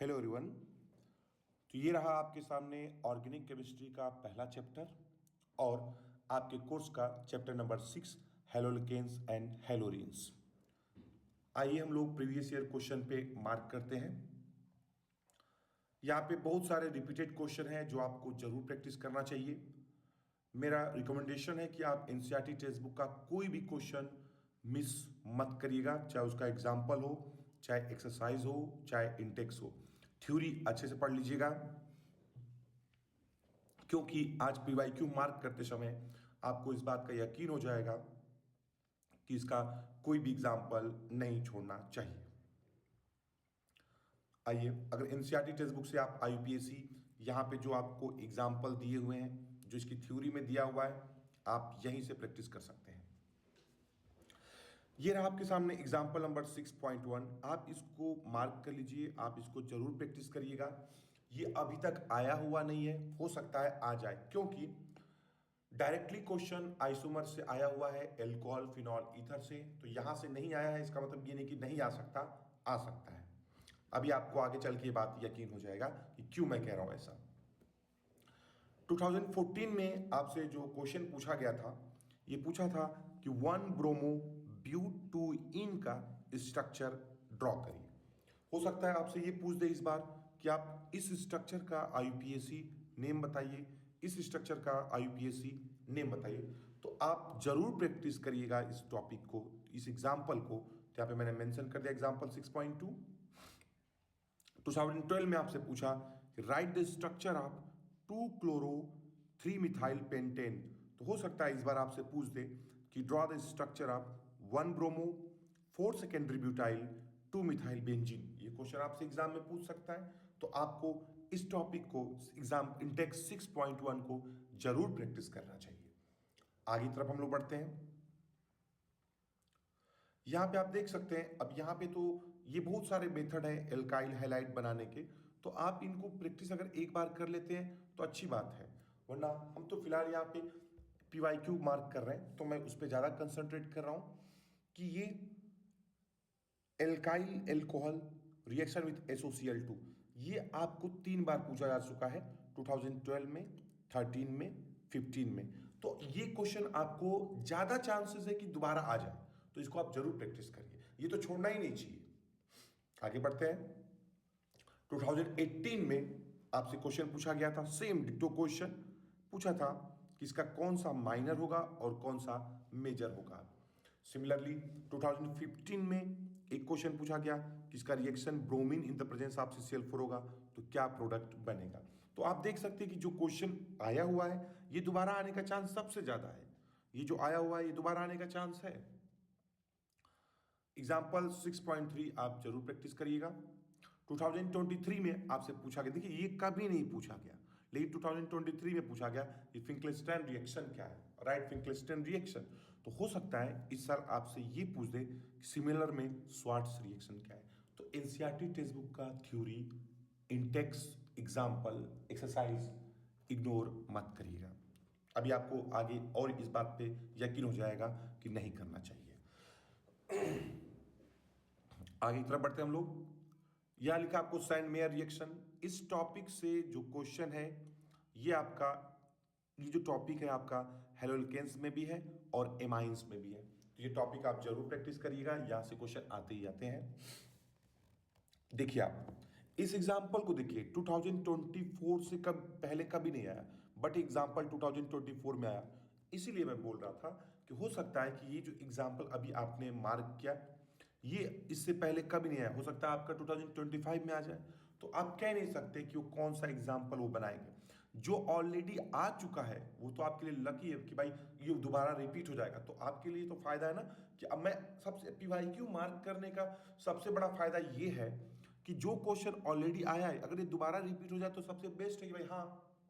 Hello everyone. तो ये रहा आपके सामने ऑर्गेनिक केमिस्ट्री का पहला चैप्टर और आपके कोर्स का चैप्टर नंबर 6 हेलोल्केन्स एंड हेलोरिन्स। आइए हम लोग प्रीवियस ईयर क्वेश्चन पे मार्क करते हैं। यहाँ पे बहुत सारे रिपीटेड क्वेश्चन हैं जो आपको जरूर प्रैक्टिस करना चाहिए। मेरा रिकमेंडेशन है कि आप एनसीईआरटी टेक्स्ट बुक का कोई भी क्वेश्चन मिस मत करिएगा, चाहे उसका एग्जाम्पल हो, चाहे एक्सरसाइज हो, चाहे इंटेक्स हो। थ्योरी अच्छे से पढ़ लीजिएगा, क्योंकि आज पीवाईक्यू मार्क करते समय आपको इस बात का यकीन हो जाएगा कि इसका कोई भी एग्जाम्पल नहीं छोड़ना चाहिए। आइए, अगर एनसीईआरटी टेक्स्ट बुक से आप आईयूपीएससी यहाँ पे जो आपको एग्जाम्पल दिए हुए हैं, जो इसकी थ्योरी में दिया हुआ है, आप यहीं से प्रैक्टिस कर सकते हैं। ये रहा आपके सामने एग्जाम्पल नंबर 6.1। आप इसको मार्क कर लीजिए, आप इसको जरूर प्रैक्टिस करिएगा। ये अभी तक आया हुआ नहीं है, हो सकता है आ जाए, क्योंकि डायरेक्टली क्वेश्चन आइसोमर से आया हुआ है, एल्कोहल फिनॉल ईथर से। तो यहां से नहीं आया है, इसका मतलब ये नहीं कि नहीं आ सकता, आ सकता है। अभी आपको आगे चल के ये बात यकीन हो जाएगा कि क्यों मैं कह रहा हूं ऐसा। 2014 में आपसे जो क्वेश्चन पूछा गया था, ये पूछा था कि 1 ब्रोमो ब्यूटूइन का स्ट्रक्चर ड्रॉ करिए। हो सकता है आपसे ये पूछ दे इस बार कि आप इस स्ट्रक्चर का आईयूपीएससी नेम बताइए, इस स्ट्रक्चर का आईयूपीएससी नेम बताइए। तो आप जरूर प्रैक्टिस करिएगा इस टॉपिक को, इस एग्जाम्पल को। तो यहाँ पे मैंने मेंशन कर दिया एग्जाम्पल 6.2। 2012 में आपसे पूछा कि right the structure of 2 chloro 3 methyl pentane. तो हो सकता है इस बार आपसे पूछ दे कि draw the structure of 1 bromo 4 secondary butyl 2 methyl benzene. ये क्वेश्चन आपसे एग्जाम में पूछ सकता है। तो आपको इस टॉपिक को एग्जाम इंटेक्स 6.1 को जरूर प्रैक्टिस करना चाहिए। आगे तरफ हम लोग बढ़ते हैं। यहां पे आप देख सकते हैं, अब यहां पे तो ये बहुत सारे मेथड है एल्काइल हैलाइड बनाने के। तो आप इनको प्रैक्टिस अगर एक बार कर लेते हैं तो अच्छी बात है, वरना हम तो फिलहाल यहाँ पे पीवाईक्यू मार्क कर रहे हैं, तो मैं उस पर ज्यादा कंसंट्रेट कर रहा हूं कि ये alkyl alcohol reaction with SOCl2 ये आपको 3 बार पूछा जा चुका है, 2012 में, 13 में, 15 में। तो ये क्वेश्चन आपको ज्यादा चांसेस है कि दोबारा आ जाए, तो इसको आप जरूर प्रैक्टिस करिए, ये तो छोड़ना ही नहीं चाहिए। आगे बढ़ते हैं। 2018 में आपसे क्वेश्चन पूछा गया था, सेम डिट्टो क्वेश्चन पूछा था कि इसका कौन सा माइनर होगा और कौन सा मेजर होगा। सिमिलरली 2015 में एक क्वेश्चन पूछा गया कि इसका reaction bromine in the presence of CCl4 होगा तो क्या प्रोडक्ट बनेगा। तो आप देख सकते हैं कि जो क्वेश्चन आया हुआ है ये दोबारा आने का चांस सबसे ज्यादा है। ये जो आया हुआ है ये दोबारा आने का चांस है। एग्जाम्पल 6.3 आप जरूर प्रैक्टिस करिएगा। 2023 में आपसे पूछा गया, देखिए ये कभी नहीं पूछा गया, लेकिन 2023 में पूछा गया कि फिंकलेस्टाइन रिएक्शन क्या है, राइट फिंकलेस्टाइन रिएक्शन। तो हो सकता है इस साल आपसे ये पूछ दे कि सिमिलर में स्वार्ट्स रिएक्शन क्या है। तो एनसीईआरटी टेक्स्ट बुक का theory, Intex, example, exercise ignore मत करिएगा। अभी आपको आगे और इस बात पे यकीन हो जाएगा कि नहीं करना चाहिए। आगे की तरफ बढ़ते हैं हम लोग। यहां लिखा आपको सैंड मेयर रिएक्शन। इस टॉपिक से जो क्वेश्चन है ये आपका, ये जो टॉपिक है आपका हेलोल्केन्स में भी है और एमाइंस में भी है। तो ये टॉपिक आप जरूर प्रैक्टिस करिएगा, यहां से क्वेश्चन आते ही आते हैं। देखिए आप इस एग्जाम्पल को देखिए, 2024 से कब पहले कभी नहीं आया, बट एग्जाम्पल 2024 में आया। इसीलिए मैं बोल रहा था कि हो सकता है कि ये जो एग्जाम्पल अभी आपने मार्क किया ये इससे पहले कभी नहीं आया, हो सकता है आपका 2025 में आ जाए। तो आप कह नहीं सकते कि वो कौन सा एग्जाम्पल वो बनाएंगे। जो ऑलरेडी आ चुका है वो तो आपके लिए लकी है कि भाई ये दोबारा रिपीट हो जाएगा, तो आपके लिए तो फायदा है ना कि अब मैं सबसे पीवाईक्यू मार्क करने का सबसे बड़ा फायदा ये है कि जो क्वेश्चन ऑलरेडी आया है अगर ये दोबारा रिपीट हो जाए तो सबसे बेस्ट है कि भाई हाँ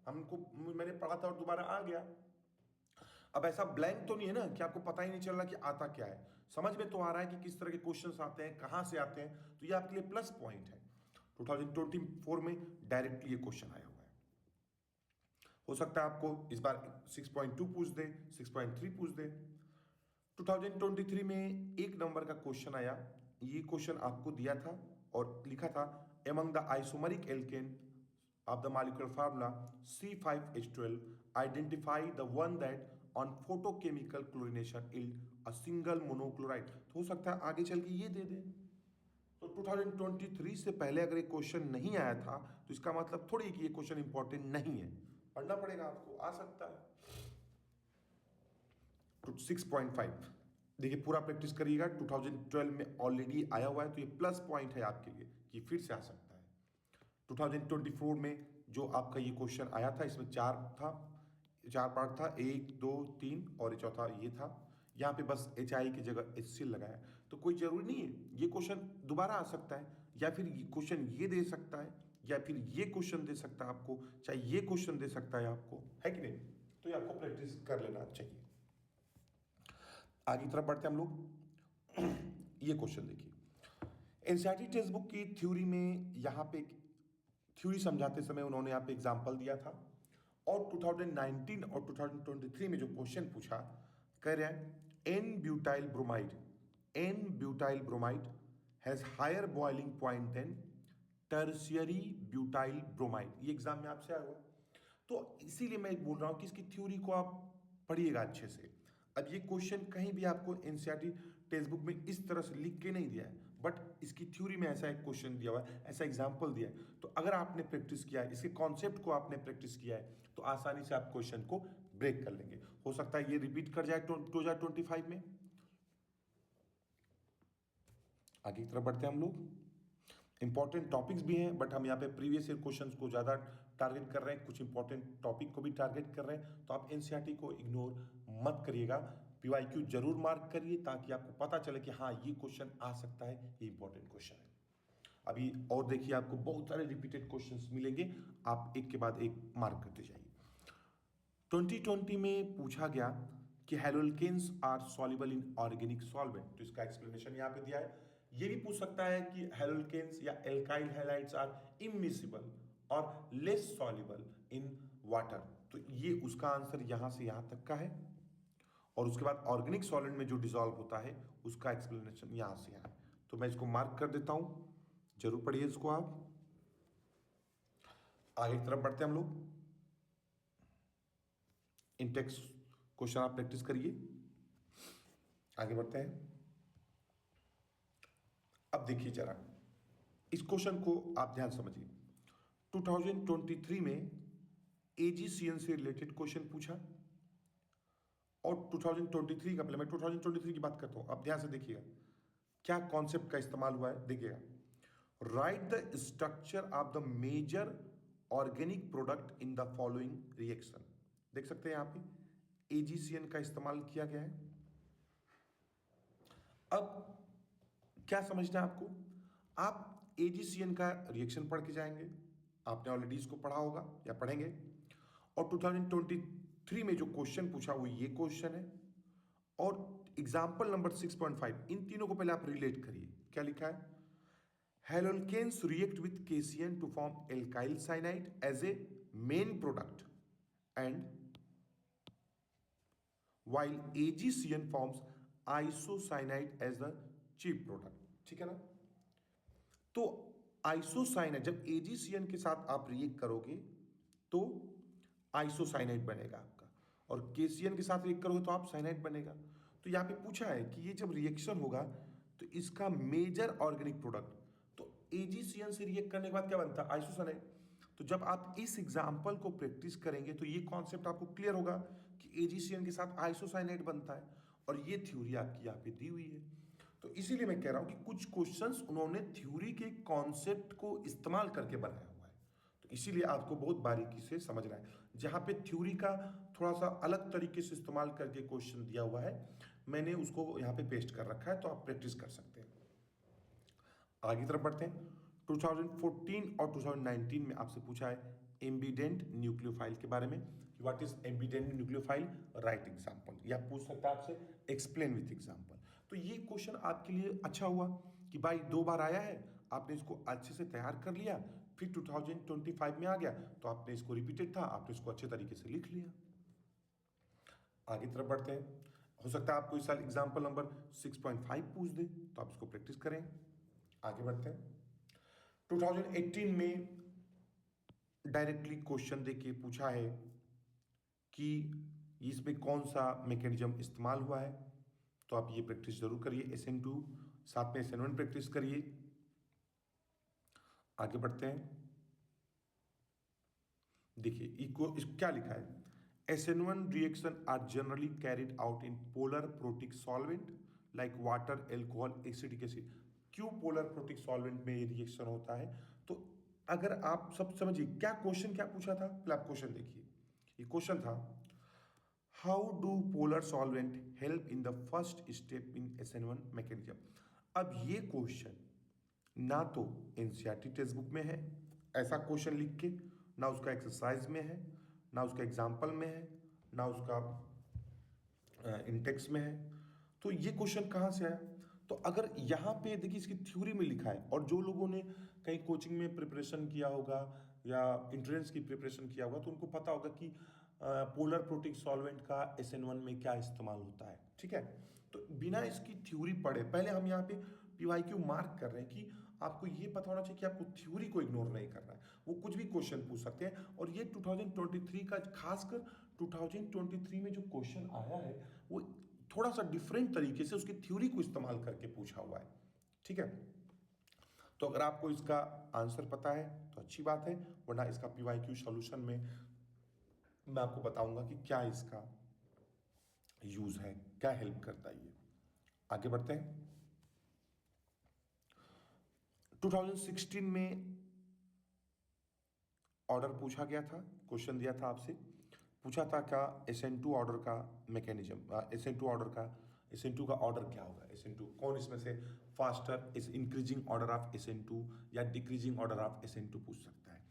हमको, मैंने पढ़ा था और दोबारा आ गया। अब ऐसा ब्लैंक तो नहीं है ना कि आपको पता ही नहीं चल रहा कि आता क्या है, समझ में तो आ रहा है कि किस तरह के क्वेश्चंस आते हैं, कहां से आते हैं। तो ये आपके लिए प्लस पॉइंट है। 2024 में डायरेक्टली ये क्वेश्चन आया हुआ है। हो सकता है आपको इस बार 6.2 पूछ दे, 6.3 पूछ दे। 2023 में एक नंबर का क्वेश्चन आया, ये क्वेश्चन आपको दिया था और लिखा था among the isomeric alkane of the molecular formula C5H12, identify the one that on photochemical chlorination yield a single monochloride। तो हो सकता है आगे चल के ये दे दे। तो 2023 से पहले अगर एक क्वेश्चन नहीं आया था तो इसका मतलब थोड़ी कि ये क्वेश्चन इंपॉर्टेंट नहीं है, पढ़ना पड़ेगा आपको, आ सकता है। तो 6.5 देखिए पूरा प्रैक्टिस करिएगा, 2012 में ऑलरेडी आया हुआ है तो ये प्लस पॉइंट है आपके लिए कि फिर से आ सकता है। 2024 में जो आपका ये क्वेश्चन आया था इसमें चार पार्ट था, 1 2 3 और चौथा ये था। यहाँ पे बस HI की जगह HCl लगाया, तो कोई जरूरी नहीं है ये क्वेश्चन दोबारा आ सकता है, या फिर क्वेश्चन ये दे सकता है, या फिर ये क्वेश्चन दे सकता है आपको, चाहे ये क्वेश्चन दे सकता है आपको, है कि नहीं? तो ये आपको प्रैक्टिस कर लेना चाहिए। आगे तरफ बढ़ते हैं हम लोग। ये क्वेश्चन देखिए, एनसीईआरटी टेक्स्ट बुक की थ्योरी में यहाँ पे थ्योरी समझाते समय उन्होंने यहाँ पे एग्जाम्पल दिया था, और 2019 और 2023 में जो क्वेश्चन पूछा, कह रहे हैं n butyl bromide has higher boiling point than tertiary butyl bromide. ये एग्जाम में आपसे आया हुआ, तो इसीलिए मैं बोल रहा हूं कि इसकी थ्योरी को आप पढ़िएगा अच्छे से। अब ये क्वेश्चन कहीं भी आपको एनसीईआरटी टेक्स्ट बुक में इस तरह से लिख के नहीं दिया है, बट इसकी थ्योरी में ऐसा एक क्वेश्चन दिया हुआ है, ऐसा एग्जाम्पल दिया है। तो अगर आपने प्रैक्टिस किया है, इसके कॉन्सेप्ट को आपने प्रैक्टिस किया है, तो आसानी से आप क्वेश्चन को ब्रेक कर लेंगे। हो सकता है ये रिपीट कर जाए 2025 में। आगे की तरफ बढ़ते हैं हम लोग। इंपॉर्टेंट टॉपिक्स भी हैं, बट हम यहाँ पे प्रीवियस ईयर क्वेश्चंस को ज़्यादा टारगेट कर रहे हैं, कुछ इंपॉर्टेंट टॉपिक को भी टारगेट कर रहे हैं। तो आप एनसीईआरटी को इग्नोर मत करिएगा, PYQ जरूर मार्क करिए ताकि आपको पता चले कि हाँ ये क्वेश्चन आ सकता है, ये इंपॉर्टेंट क्वेश्चन है। अभी और देखिए आपको बहुत सारे रिपीटेड क्वेश्चंस मिलेंगे, आप एक के बाद एक मार्क करते जाइए। 2020 में पूछा गया कि haloalkanes are soluble in organic solvent, तो इसका एक्सप्लेनेशन यहाँ पे दिया है। ये भी पूछ सकता है कि हेलोल्केन्स या एल्काइल हैलाइड्स आर इमिसिबल और लेस सॉल्युबल इन वाटर, तो ये उसका आंसर यहां से यहां तक का है। और उसके बाद ऑर्गेनिक सॉल्वेंट में जो डिसॉल्व होता है उसका एक्सप्लेनेशन यहां से यहां है। तो मैं इसको मार्क कर देता हूं, जरूर पढ़िए इसको आप। आगे की तरफ बढ़ते हैं हम लोग। इंटेक्स क्वेश्चन आप प्रैक्टिस करिए। आगे बढ़ते हैं। अब देखिए जरा इस क्वेश्चन को आप ध्यान समझिए। 2023 में AGCN से रिलेटेड क्वेश्चन पूछा, और 2023 का, पहले मैं 2023 की बात करता हूं, अब ध्यान से देखिएगा क्या कॉन्सेप्ट का इस्तेमाल हुआ है। देखिएगा, write the structure of the major organic product in the following reaction. देख सकते हैं यहां पे AGCN का इस्तेमाल किया गया है। अब क्या समझना है आपको, आप AGCN का रिएक्शन पढ़ के जाएंगे, आपने ऑलरेडी इसको पढ़ा होगा या पढ़ेंगे। और 2023 में जो क्वेश्चन पूछा वो ये क्वेश्चन है, और एग्जाम्पल नंबर 6.5, इन तीनों को पहले आप रिलेट करिए। क्या लिखा है, haloalkanes react with KCN to form alkyl cyanide as a main product and while AgCN forms isocyanide as the chief product। ठीक है ना? तो आइसोसाइनाइड जब AgCN के साथ आप रिएक्ट करोगे तो आइसोसाइनाइड बनेगा आपका, और KCN के साथ रिएक्ट करोगे तो आप साइनाइड बनेगा। तो यहाँ पे पूछा है कि ये जब रिएक्शन होगा तो इसका मेजर ऑर्गेनिक प्रोडक्ट, तो AgCN से रिएक्ट करने के बाद क्या बनता है, आइसोसाइनाइड। तो जब आप इस एग्जाम्पल को प्रैक्टिस करेंगे तो ये कॉन्सेप्ट आपको क्लियर होगा कि AgCN के साथ आइसोसाइनाइड बनता है, और ये थ्योरी आपकी यहाँ पे दी हुई है। तो इसीलिए मैं कह रहा हूं कि कुछ क्वेश्चंस उन्होंने थ्योरी के कॉन्सेप्ट को इस्तेमाल करके बनाया हुआ है, तो इसीलिए आपको बहुत बारीकी से समझना है। जहां पे थ्योरी का थोड़ा सा अलग तरीके से इस्तेमाल करके क्वेश्चन दिया हुआ है, मैंने उसको यहाँ पे पेस्ट कर रखा है, तो आप प्रैक्टिस कर सकते हैं। आगे तरफ बढ़ते हैं। 2014 और 2019 में आपसे पूछा है एम्बिडेंट न्यूक्लियोफाइल के बारे में, what is ambient nucleophile, right example, या पूछ सकता है आपसे एक्सप्लेन विथ एग्जांपल। तो ये क्वेश्चन आपके लिए अच्छा हुआ कि भाई 2 बार आया है, आपने इसको अच्छे से तैयार कर लिया, फिर 2025 में आ गया तो आपने इसको रिपीटेड था, आपने इसको अच्छे तरीके से लिख लिया। आगे तरफ बढ़ते हैं। हो सकता है आपको इस साल एग्जाम्पल नंबर 6.5 पूछ दे, तो आप इसको प्रैक्टिस करें। आगे बढ़ते हैं। 2018 में डायरेक्टली क्वेश्चन देके पूछा है कि इसमें कौन सा मैकेनिज्म इस्तेमाल हुआ है। तो आप ये प्रैक्टिस जरूर करिए, SN2 साथ में SN1 प्रैक्टिस करिए। आगे बढ़ते हैं। देखिए इस क्या लिखा है, SN1 reaction are generally carried out in polar protic solvent like water, alcohol, acetic acid. क्यों पोलर प्रोटिक सॉल्वेंट में ये रिएक्शन होता है? तो अगर आप सब समझिए क्या क्वेश्चन क्या पूछा था, पहले आप क्वेश्चन देखिए। ये क्वेश्चन था, how do polar solvent help in the first step in SN1 mechanism. अब ये क्वेश्चन ना तो एनसीईआरटी टेक्स्ट बुक में है ऐसा क्वेश्चन लिख के, ना उसका एक्सरसाइज में है, ना उसका एग्जाम्पल में है, ना उसका इंटेक्स में है। तो ये क्वेश्चन कहाँ से आया? तो अगर यहाँ पे देखिए इसकी थ्योरी में लिखा है, और जो लोगों ने कहीं कोचिंग में प्रिपरेशन किया होगा या इंट्रेंस की प्रिपरेशन किया होगा तो उनको पता होगा कि पोलर प्रोटिक सॉल्वेंट का SN1 में क्या इस्तेमाल होता है। ठीक है, तो बिना इसकी थ्योरी पढ़े पहले हम यहाँ पे PYQ मार्क कर रहे हैं कि आपको ये पता होना चाहिए कि आपको थ्योरी को इग्नोर नहीं करना है। वो कुछ भी क्वेश्चन पूछ सकते हैं, और ये 2023 का, खासकर 2023 में जो क्वेश्चन आया है वो थोड़ा सा डिफरेंट तरीके से उसकी थ्योरी को इस्तेमाल करके पूछा हुआ है। ठीक है, तो अगर आपको इसका आंसर पता है तो अच्छी बात है, वरना इसका PYQ सॉल्यूशन में मैं आपको बताऊंगा कि क्या इसका यूज है, क्या हेल्प करता है ये। आगे बढ़ते हैं। 2016 में ऑर्डर पूछा गया था, क्वेश्चन दिया था आपसे, पूछा था क्या SN2 ऑर्डर का मैकेनिज्म, SN2 का ऑर्डर क्या होगा, SN2 कौन इसमें से faster is increasing order of SN2 या डिक्रीजिंग ऑर्डर ऑफ SN2 पूछ सकता है।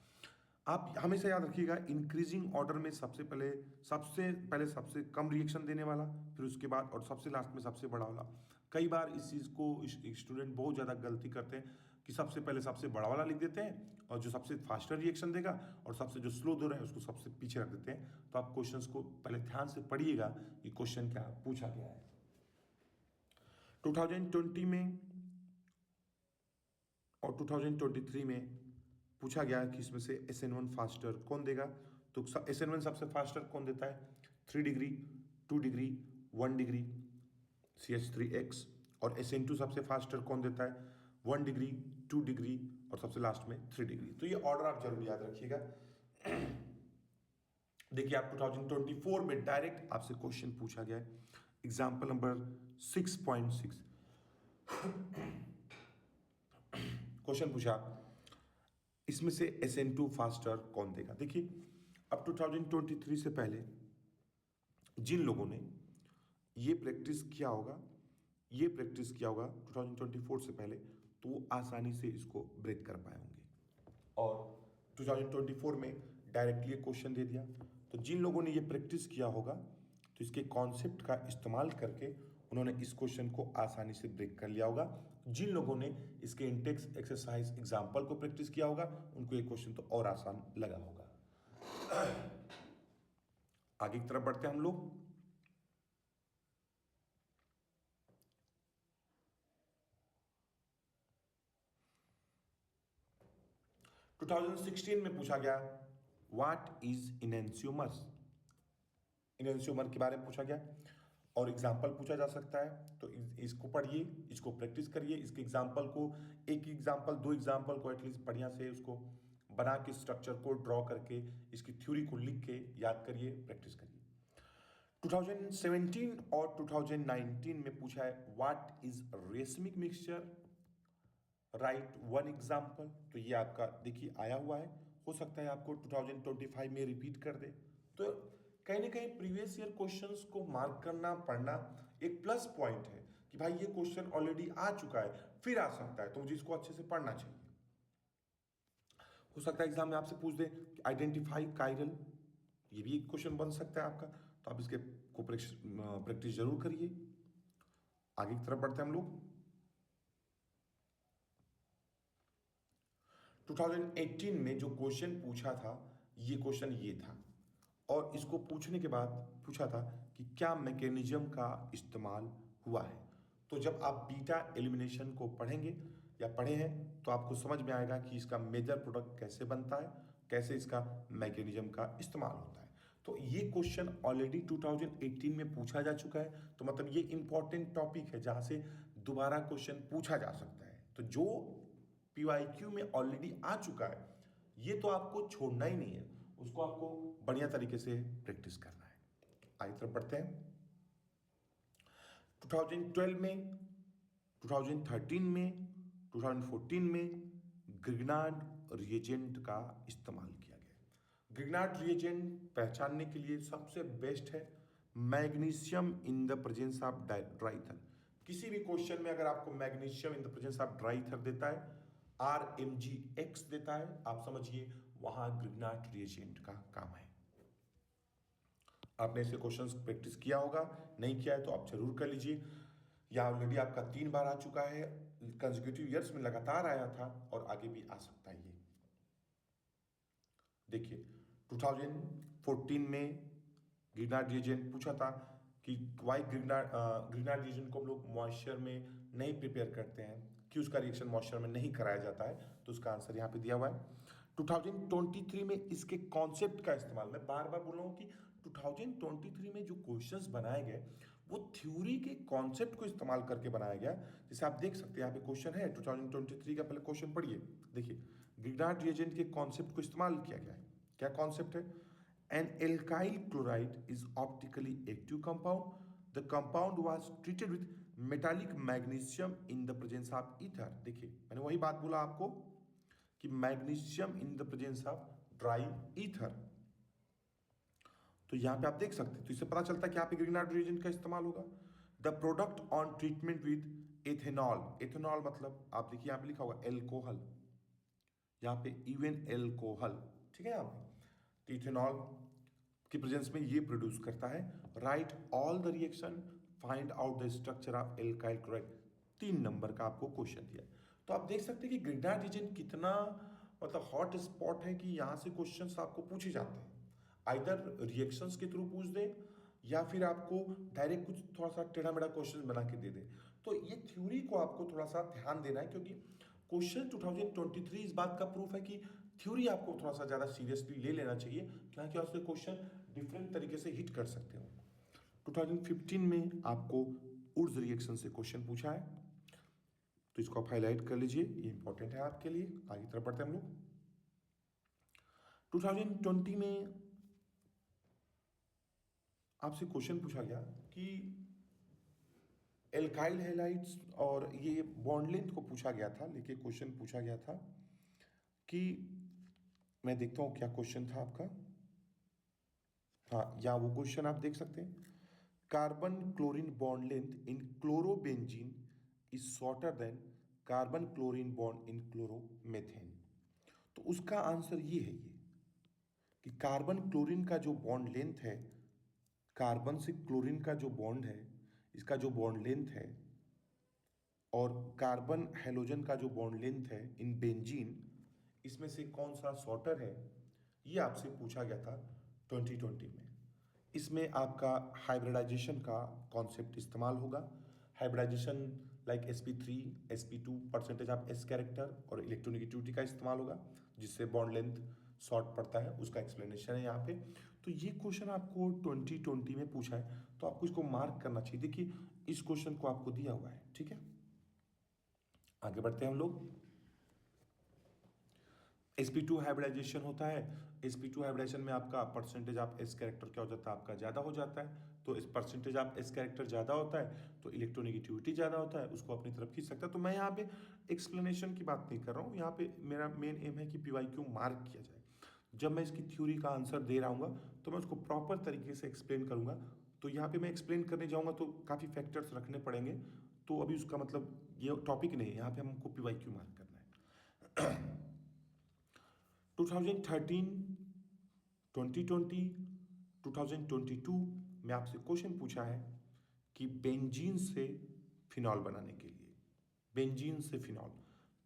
आप हमेशा याद रखिएगा, इंक्रीजिंग ऑर्डर में सबसे पहले सबसे कम रिएक्शन देने वाला, फिर उसके बाद और सबसे लास्ट में सबसे बड़ा वाला। कई बार इस चीज़ को स्टूडेंट बहुत ज़्यादा गलती करते हैं कि सबसे पहले सबसे बड़ा वाला लिख देते हैं, और जो सबसे फास्टर रिएक्शन देगा और सबसे जो स्लो दो रहे हैं उसको सबसे पीछे रख देते हैं। तो आप क्वेश्चंस को पहले ध्यान से पढ़िएगा कि क्वेश्चन क्या पूछा गया है। 2020 में और 2023 में पूछा गया कि इसमें से SN1 फास्टर कौन देगा। तो SN1 सबसे फास्टर कौन देता है? 3 डिग्री, 2 डिग्री, 1 डिग्री CH3X। और SN2 सबसे फास्टर कौन देता है? 1 डिग्री, 2 डिग्री और सबसे लास्ट में 3 डिग्री। तो ये ऑर्डर आप जरूर याद रखिएगा। देखिए आप 2024 में डायरेक्ट आपसे क्वेश्चन पूछा गया है, एग्जाम्पल नंबर 6.6। क्वेश्चन पूछा, इसमें से SN2 फास्टर कौन देगा। देखिए अब 2023 से पहले जिन लोगों ने ये प्रैक्टिस किया होगा 2024 से पहले, तो वो आसानी से इसको ब्रेक कर पाए होंगे। और 2024 में डायरेक्टली क्वेश्चन दे दिया, तो जिन लोगों ने ये प्रैक्टिस किया होगा तो इसके कॉन्सेप्ट का इस्तेमाल करके उन्होंने इस क्वेश्चन को आसानी से ब्रेक कर लिया होगा। जिन लोगों ने इसके इंटेक्स, एक्सरसाइज, एग्जाम्पल को प्रैक्टिस किया होगा उनको ये क्वेश्चन तो और आसान लगा होगा। आगे की तरफ बढ़ते हैं हम लोग। 2016 में पूछा गया, व्हाट इज इनएंशियोमर्स। इनएंशियोमर के बारे में पूछा गया और एग्जाम्पल पूछा जा सकता है। तो इसको पढ़िए, इसको प्रैक्टिस करिए, इसके एग्जाम्पल को, एक एग्जाम्पल, दो एग्जाम्पल को एटलीस्ट बढ़िया से उसको बना के, स्ट्रक्चर को ड्रॉ करके, इसकी थ्योरी को लिख के याद करिए, प्रैक्टिस करिए। 2017 और 2019 में पूछा है, what is racemic mixture, right one example. तो ये आपका देखिए आया हुआ है, हो सकता है आपको 2025 में रिपीट कर दे। तो कहीं ना कहीं प्रीवियस ईयर क्वेश्चंस को मार्क करना, पढ़ना एक प्लस पॉइंट है कि भाई ये क्वेश्चन ऑलरेडी आ चुका है, फिर आ सकता है, तो मुझे इसको अच्छे से पढ़ना चाहिए। हो सकता है एग्जाम में आपसे पूछ दे आइडेंटिफाई कायरल, ये भी एक क्वेश्चन बन सकता है आपका, तो आप इसके को प्रैक्टिस जरूर करिए। आगे की तरफ बढ़ते हैं हम लोग। 2018 में जो क्वेश्चन पूछा था, ये क्वेश्चन ये था, और इसको पूछने के बाद पूछा था कि क्या मैकेनिज्म का इस्तेमाल हुआ है। तो जब आप बीटा एलिमिनेशन को पढ़ेंगे या पढ़े हैं तो आपको समझ में आएगा कि इसका मेजर प्रोडक्ट कैसे बनता है, कैसे इसका मैकेनिज्म का इस्तेमाल होता है। तो ये क्वेश्चन ऑलरेडी 2018 में पूछा जा चुका है, तो मतलब ये इंपॉर्टेंट टॉपिक है जहां से दोबारा क्वेश्चन पूछा जा सकता है। तो जो पीवाईक्यू में ऑलरेडी आ चुका है ये तो आपको छोड़ना ही नहीं है, उसको आपको बढ़िया तरीके से प्रैक्टिस करना है। आगे तरफ बढ़ते हैं। 2012 में, 2013 में, 2014 में ग्रिग्नार्ड रिएजेंट का इस्तेमाल किया गया। ग्रिग्नार्ड रिएजेंट पहचानने के लिए सबसे बेस्ट है magnesium in the presence of dry ether. किसी भी क्वेश्चन में अगर आपको magnesium in the presence of dry ether देता है, RMgX देता है, आप समझिए वहां ग्रिग्नार्ड रिएजेंट का काम है। आपने ऐसे क्वेश्चंस प्रैक्टिस किया होगा, नहीं किया है तो आप जरूर कर लीजिए। यह ऑलरेडी आपका 3 बार आ चुका है, कंसेक्यूटिव ईयर्स में लगातार आया था और आगे भी आ सकता है। ये देखिए 2014 में ग्रिग्नार्ड रिएजेंट पूछा था कि वाई ग्रिग्नार्ड रिएजेंट को हम लोग मॉइस्चर में नहीं प्रिपेयर करते हैं, कि उसका रिएक्शन मॉइस्चर में नहीं कराया जाता है, तो उसका आंसर यहाँ पे दिया हुआ है। 2023 में इसके कॉन्सेप्ट का इस्तेमाल, मैं बार बार बोल रहा हूँ कि 2023 में जो क्वेश्चंस बनाए गए वो थ्योरी के कॉन्सेप्ट को इस्तेमाल करके बनाया गया। जैसे आप देख सकते हैं यहाँ पे क्वेश्चन है 2023 का, पहले क्वेश्चन पढ़िए। देखिए ग्रिग्नार्ड रिएजेंट के कॉन्सेप्ट को इस्तेमाल किया गया है। क्या कॉन्सेप्ट है? An alkyl chloride is optically active compound. The compound was treated with metallic magnesium in the presence of ether. देखिए मैंने वही बात बोला आपको कि magnesium in the presence of dry ether. तो यहां पे आप देख सकते हैं, तो इससे पता चलता है कि यहाँ पे ग्रिग्नार्ड रिएजेंट का इस्तेमाल होगा। The product on treatment with ethanol. Ethanol मतलब आप देखिए यहाँ पे लिखा होगा एल्कोहल, यहाँ पे इवन एल्कोहल, ठीक है। यहाँ पे इथेनॉल की प्रेजेंस में ये प्रोड्यूस करता है। Right all the reaction, find out the structure of alkyl chloride. 3 number का आपको क्वेश्चन दिया है। तो आप देख सकते हैं कि ग्रिग्नार्ड रिएजेंट कितना मतलब हॉट स्पॉट है कि यहाँ से क्वेश्चंस आपको पूछे जाते हैं। आइदर रिएक्शंस के थ्रू पूछ दे या फिर आपको डायरेक्ट कुछ थोड़ा सा टेढ़ा मेढ़ा क्वेश्चन बना के दे दे। तो ये थ्योरी को आपको थोड़ा सा ध्यान देना है, क्योंकि क्वेश्चन 2023 इस बात का प्रूफ है कि थ्योरी आपको थोड़ा सा ज़्यादा सीरियसली ले लेना चाहिए, क्योंकि उसके क्वेश्चन डिफरेंट तरीके से हिट कर सकते हो। 2015 में आपको उर्ज रिएक्शन से क्वेश्चन पूछा है, तो इसको आप हाईलाइट कर लीजिए, ये इंपॉर्टेंट है आपके लिए। आगे तरफ बढ़ते हैं हम लोग। 2020 में आपसे क्वेश्चन पूछा गया कि एल्काइल हैलाइड्स और ये बॉन्ड लेंथ को पूछा गया था, लेकिन क्वेश्चन पूछा गया था कि मैं देखता हूं क्या क्वेश्चन था आपका। हाँ, या वो क्वेश्चन आप देख सकते हैं, carbon chlorine bond length in chlorobenzene is shorter than carbon chlorine bond in chloromethane. तो उसका आंसर ये है ये कि कार्बन क्लोरीन का जो बॉन्ड लेंथ है, कार्बन से क्लोरीन का जो बॉन्ड है, इसका जो बॉन्ड लेंथ है, और कार्बन हेलोजन का जो बॉन्ड लेंथ है इन बेंजीन, इसमें से कौन सा शॉर्टर है, ये आपसे पूछा गया था 2020 में। इसमें आपका हाइब्रिडाइजेशन का कॉन्सेप्ट इस्तेमाल होगा। Hybridization like sp3 sp2 percentage of s character और इलेक्ट्रोनेगेटिविटी का इस्तेमाल होगा, जिससे बॉन्ड लेंथ शॉर्ट पड़ता है, उसका एक्सप्लेनेशन है यहाँ पे। तो ये क्वेश्चन आपको 2020 में पूछा है, तो आपको इसको मार्क करना चाहिए। देखिए इस क्वेश्चन को आपको दिया हुआ है, ठीक है। आगे बढ़ते हैं हम लोग। sp2 हाइब्रिडाइजेशन होता है। sp2 हाइब्रिडाइजेशन में आपका परसेंटेज ऑफ s कैरेक्टर क्या हो जाता है, आपका ज़्यादा हो जाता है। तो इस परसेंटेज ऑफ s कैरेक्टर ज़्यादा होता है तो इलेक्ट्रोनेगेटिविटी ज़्यादा होता है, उसको अपनी तरफ खींच सकता है। तो मैं यहाँ पे एक्सप्लेनेशन की बात नहीं कर रहा हूँ, यहाँ पे मेरा मेन एम है कि PYQ मार्क किया जाए। जब मैं इसकी थ्योरी का आंसर दे रहा हूँ तो मैं उसको प्रॉपर तरीके से एक्सप्लेन करूँगा। तो यहाँ पे मैं एक्सप्लेन करने जाऊँगा तो काफ़ी फैक्टर्स रखने पड़ेंगे, तो अभी उसका मतलब ये टॉपिक नहीं है, यहाँ पे हमको PYQ मार्क करना है। 2013, 2020, 2022 में आपसे क्वेश्चन पूछा है कि बेंजीन से फिनॉल बनाने के लिए, बेंजीन से फिनॉल,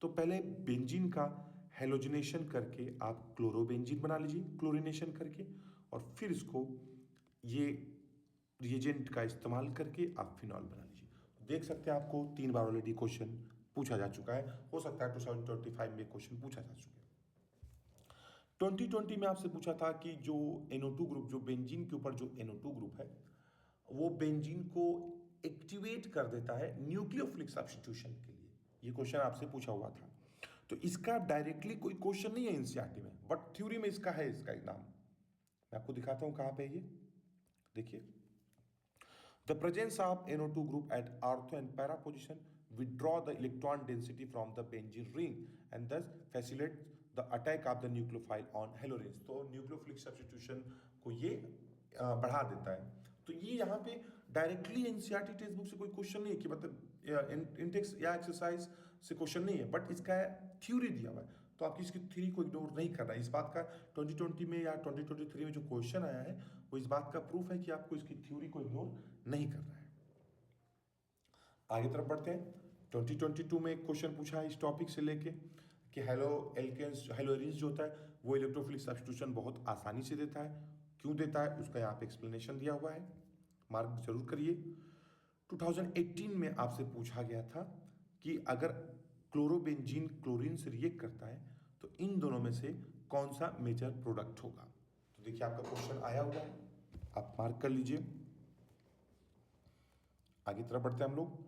तो पहले बेंजीन का हेलोजिनेशन करके आप क्लोरोबेंजीन बना लीजिए क्लोरीनेशन करके, और फिर इसको ये रिएजेंट का इस्तेमाल करके आप फिनॉल बना लीजिए। देख सकते हैं आपको 3 बार ऑलरेडी क्वेश्चन पूछा जा चुका है, हो सकता है 2025 में क्वेश्चन पूछा जा चुका है। 2020 में आपसे पूछा था कि जो NO2 ग्रुप, जो बेंजीन के ऊपर जो NO2 ग्रुप है, वो बेंजीन को एक्टिवेट कर देता है न्यूक्लियोफिलिक सब्स्टिट्यूशन के लिए। ये क्वेश्चन आपसे पूछा हुआ था। तो इसका डायरेक्टली कोई क्वेश्चन नहीं है एनसीईआरटी में, बट थ्योरी में इसका है, इसका एग्जाम मैं आपको दिखाता हूं कहां पे ये देखिए। The presence of NO2 group at ortho and para position withdraw the electron density from the benzene ring and thus facilitate the attack of the nucleophile on halorines। तो न्यूक्लियोफिलिक सब्स्टिट्यूशन को ये बढ़ा देता है। तो ये यहाँ पे डायरेक्टली एनसीईआरटी टेक्स्ट बुक से कोई क्वेश्चन नहीं है कि मतलब इंटेक्स या एक्सरसाइज से क्वेश्चन नहीं है, बट इसका थ्योरी दिया हुआ है, तो आपकी इसकी थ्योरी को इग्नोर नहीं करना है। इस बात का 2020 में या 2023 में जो क्वेश्चन आया है वो इस बात का प्रूफ है कि आपको इसकी थ्योरी को इग्नोर नहीं करना है। आगे तरफ बढ़ते हैं। 2022 में एक क्वेश्चन पूछा है इस टॉपिक से लेके कि हेलोरिन्स जो होता है वो इलेक्ट्रोफिलिक सब्स्टिट्यूशन बहुत आसानी से देता है। क्यों देता है उसका यहाँ पे एक्सप्लेनेशन दिया हुआ है, मार्क जरूर करिए। 2018 में आपसे पूछा गया था कि अगर क्लोरोबेंजीन क्लोरीन से रिएक्ट करता है तो इन दोनों में से कौन सा मेजर प्रोडक्ट होगा। तो देखिए आपका क्वेश्चन आया हुआ है, आप मार्क कर लीजिए। आगे तरफ बढ़ते हैं हम लोग।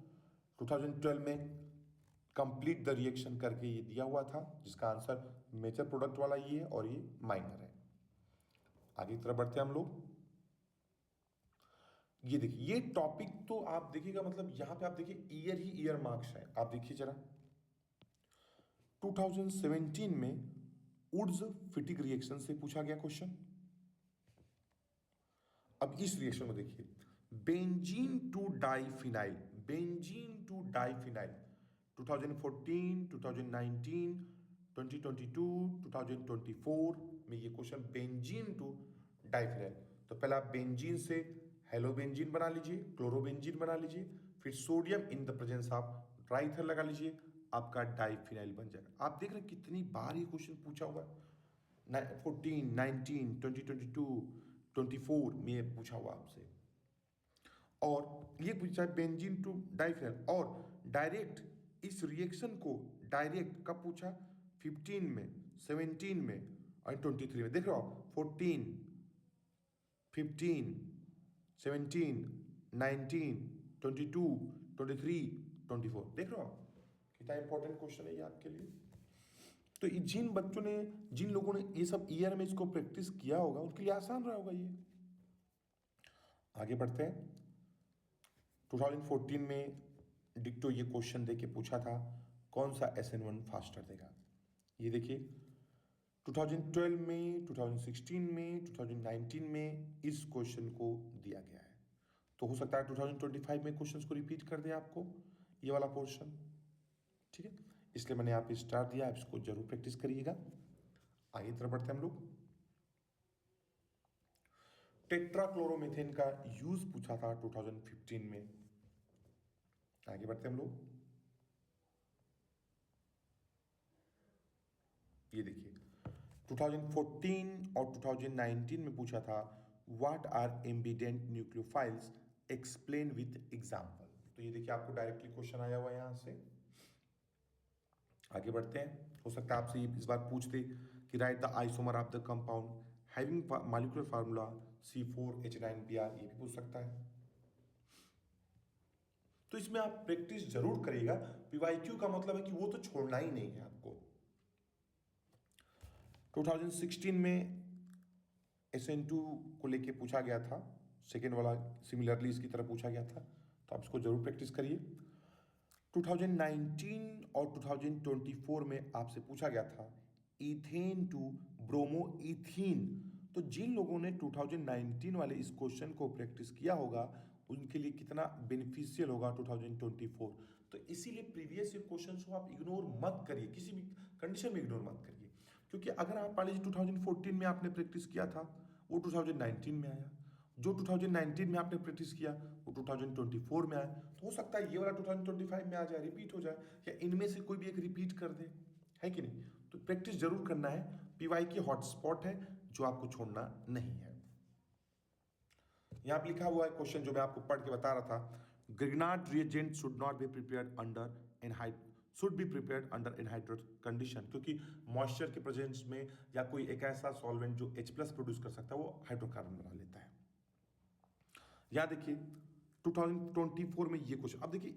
2012 में कंप्लीट द रिएक्शन करके ये दिया हुआ था, जिसका आंसर मेजर प्रोडक्ट वाला ये है और ये माइनर है। आगे तरफ बढ़ते हैं हम लोग। ये देखिए ये टॉपिक तो आप देखिएगा, मतलब यहां पे आप देखिए ईयर ही ईयर मार्क्स है। आप देखिए जरा 2017 में वुड्स फिटिक रिएक्शन से पूछा गया क्वेश्चन। अब इस रिएक्शन में देखिए benzene to diphenyl, benzene to diphenyl 2014, 2019, 2022, 2024 में ये क्वेश्चन बेंजीन टू डाइफिनाइल। तो पहले आप बेंजीन से हेलोबेंजीन बना लीजिए, क्लोरोबेंजीन बना लीजिए, फिर sodium in the presence of dry ether लगा लीजिए, आपका डाइफिनाइल बन जाएगा। आप देख रहे हैं कितनी बार ये क्वेश्चन पूछा हुआ है। 14, 19, 2022, 24 में ये पूछा हुआ आपसे, और ये पूछा है बेंजीन टू डाइफिनाइल, और डायरेक्ट इस रिएक्शन को डायरेक्ट कब पूछा, 15 में, 17 में और 23 में। देख रहे हो 14, 15, 17, 19, 22, 23, 24। देख रहे हो कितना इंपॉर्टेंट क्वेश्चन है ये आपके लिए। तो जिन बच्चों ने, जिन लोगों ने ये सब ईयर में इसको प्रैक्टिस किया होगा उनके लिए आसान रहा होगा ये। आगे बढ़ते हैं। 2014 में डिक्टो ये क्वेश्चन देके पूछा था कौन सा SN1 फास्टर देगा। ये देखिए 2012 में, 2016 में, 2019 में इस क्वेश्चन को दिया गया है। तो हो सकता है 2025 में क्वेश्चंस को रिपीट कर दे आपको ये वाला पोर्शन, ठीक है, इसलिए मैंने यहाँ पे स्टार दिया, आप इसको जरूर प्रैक्टिस करिएगा। आगे तरफ बढ़ते हैं हम लोग। टेट्राक्लोरोमीथेन का यूज पूछा था 2015 में। आगे बढ़ते हैं हम लोग। ये देखिए 2014 और 2019 में पूछा था what are ambident nucleophiles, explain with example. तो ये देखिए आपको डायरेक्टली क्वेश्चन आया हुआ है यहां से। आगे बढ़ते हैं। हो सकता है आपसे इस बार पूछ दे कि right the isomer of the compound having molecular formula C4H9Br, ये भी पूछ सकता है। तो इसमें आप प्रैक्टिस जरूर करिएगा। PYQ का मतलब है कि वो तो छोड़ना ही नहीं है आपको। 2016 में SN2 को लेके पूछा गया था, सेकेंड वाला सिमिलरली इसकी तरह पूछा गया था, तो आप इसको जरूर प्रैक्टिस करिए। 2019 और 2024 में आपसे पूछा गया था इथेन टू ब्रोमो इथीन। तो जिन लोगों ने 2019 वाले इस क्वेश्चन को प्रैक्टिस किया होगा उनके लिए कितना बेनिफिशियल होगा 2024। तो इसीलिए प्रीवियस क्वेश्चन को आप इग्नोर मत करिए, किसी भी कंडीशन में इग्नोर मत करिए, क्योंकि अगर आप मान लीजिए 2014 में आपने प्रैक्टिस किया था वो 2019 में आया, जो 2019 में आपने प्रैक्टिस किया वो 2024 में आया, तो हो सकता है ये वाला 2025 में आ जाए, रिपीट हो जाए, या इनमें से कोई भी एक रिपीट कर दे, है कि नहीं। तो प्रैक्टिस जरूर करना है। PYQ हॉटस्पॉट है जो आपको छोड़ना नहीं है। यहां पर लिखा हुआ है क्वेश्चन जो मैं आपको पढ़ के बता रहा था, Grignard reagent should not be prepared under an high should be prepared under anhydrate condition, क्योंकि मॉइस्चर के प्रेजेंस में या कोई एक ऐसा सॉल्वेंट जो H+ प्रोड्यूस कर सकता है वो हाइड्रोकार्बन बना लेता है। यहाँ देखिए 2024 में ये क्वेश्चन, अब देखिए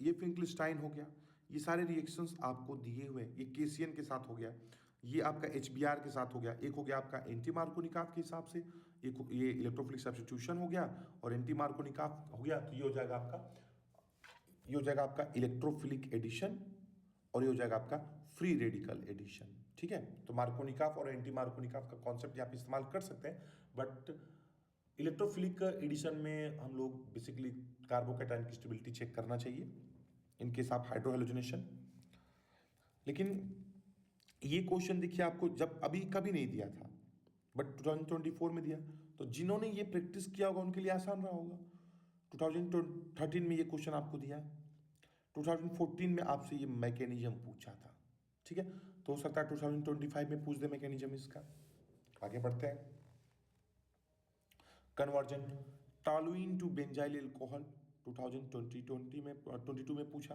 ये फिंकलस्टाइन हो गया, ये सारे रिएक्शंस आपको दिए हुए, ये केसियन के साथ हो गया, ये आपका HBr के साथ हो गया, एक हो गया आपका एंटी मार्कोनिकॉफ के हिसाब से, एक ये इलेक्ट्रोफिलिक सब्स्टिट्यूशन हो गया और एंटी मार्कोनिकॉफ हो गया, तो ये हो जाएगा आपका इलेक्ट्रोफिलिक एडिशन और ये हो जाएगा आपका फ्री रेडिकल एडिशन। ठीक है, तो मार्कोनिकॉफ और एंटी मार्कोनिकॉफ का कॉन्सेप्ट यहाँ पे इस्तेमाल कर सकते हैं, बट इलेक्ट्रोफिलिक एडिशन में हम लोग बेसिकली कार्बोकैटायन की स्टेबिलिटी चेक करना चाहिए इनकेस आप हाइड्रोहेलोजनेशन। लेकिन ये क्वेश्चन देखिए आपको जब अभी कभी नहीं दिया था, बट 2024 में दिया, तो जिन्होंने ये प्रैक्टिस किया होगा उनके लिए आसान रहा होगा। 2013 में ये क्वेश्चन आपको दिया, 2014 में आपसे ये मैकेनिज्म पूछा था। ठीक है, तो हो सकता है 2025 में पूछ दे मैकेनिज्म इसका। आगे बढ़ते हैं। Conversion toluene to benzyl alcohol 2022 में पूछा,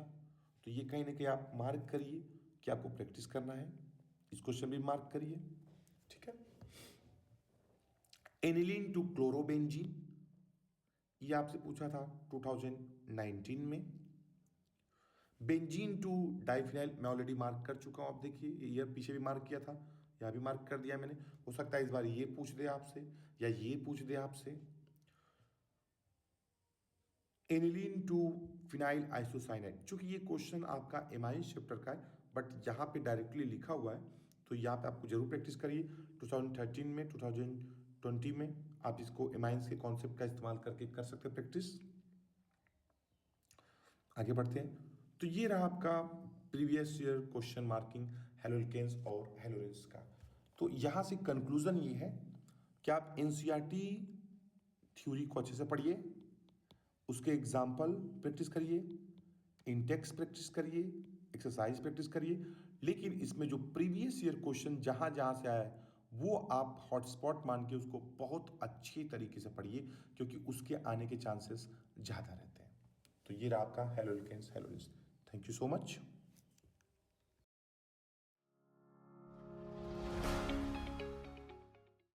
तो ये कहीं ना कहीं आप मार्क करिए कि आपको प्रैक्टिस करना है, इस क्वेश्चन भी मार्क करिए। ठीक है, एनिलीन टू क्लोरोबेंजीन, ये आपसे पूछा था 2019 में। बेंजीन टू डाइफिनाइल मैं ऑलरेडी मार्क कर चुका हूं, आप देखिए ईयर पीछे भी मार्क किया था, यहां भी मार्क कर दिया मैंने। हो सकता है इस बार ये पूछ दे आपसे या ये पूछ दे आपसे। एनिलीन टू फिनाइल आइसोसाइनेट, चूंकि ये क्वेश्चन आपका एमाइन चैप्टर का है बट यहाँ पे डायरेक्टली लिखा हुआ है, तो यहाँ पे आपको जरूर प्रैक्टिस करिए। 2013 में 2020 में आप इसको एमाइंस के कॉन्सेप्ट का इस्तेमाल करके कर सकते हैं प्रैक्टिस। आगे बढ़ते हैं, तो ये रहा आपका previous year question marking haloalkanes और हेलोरेंस का। तो यहाँ से कंक्लूजन ये है कि आप एनसीईआरटी थ्योरी को अच्छे से पढ़िए, उसके एग्जाम्पल प्रैक्टिस करिए, इंटेक्स प्रैक्टिस करिए, एक्सरसाइज प्रैक्टिस करिए, लेकिन इसमें जो प्रीवियस ईयर क्वेश्चन जहां जहां से आया है वो आप हॉटस्पॉट मान के उसको बहुत अच्छी तरीके से पढ़िए, क्योंकि उसके आने के चांसेस ज़्यादा रहते हैं। तो ये रहा आपका haloalkanes haloarenes. Thank you so much.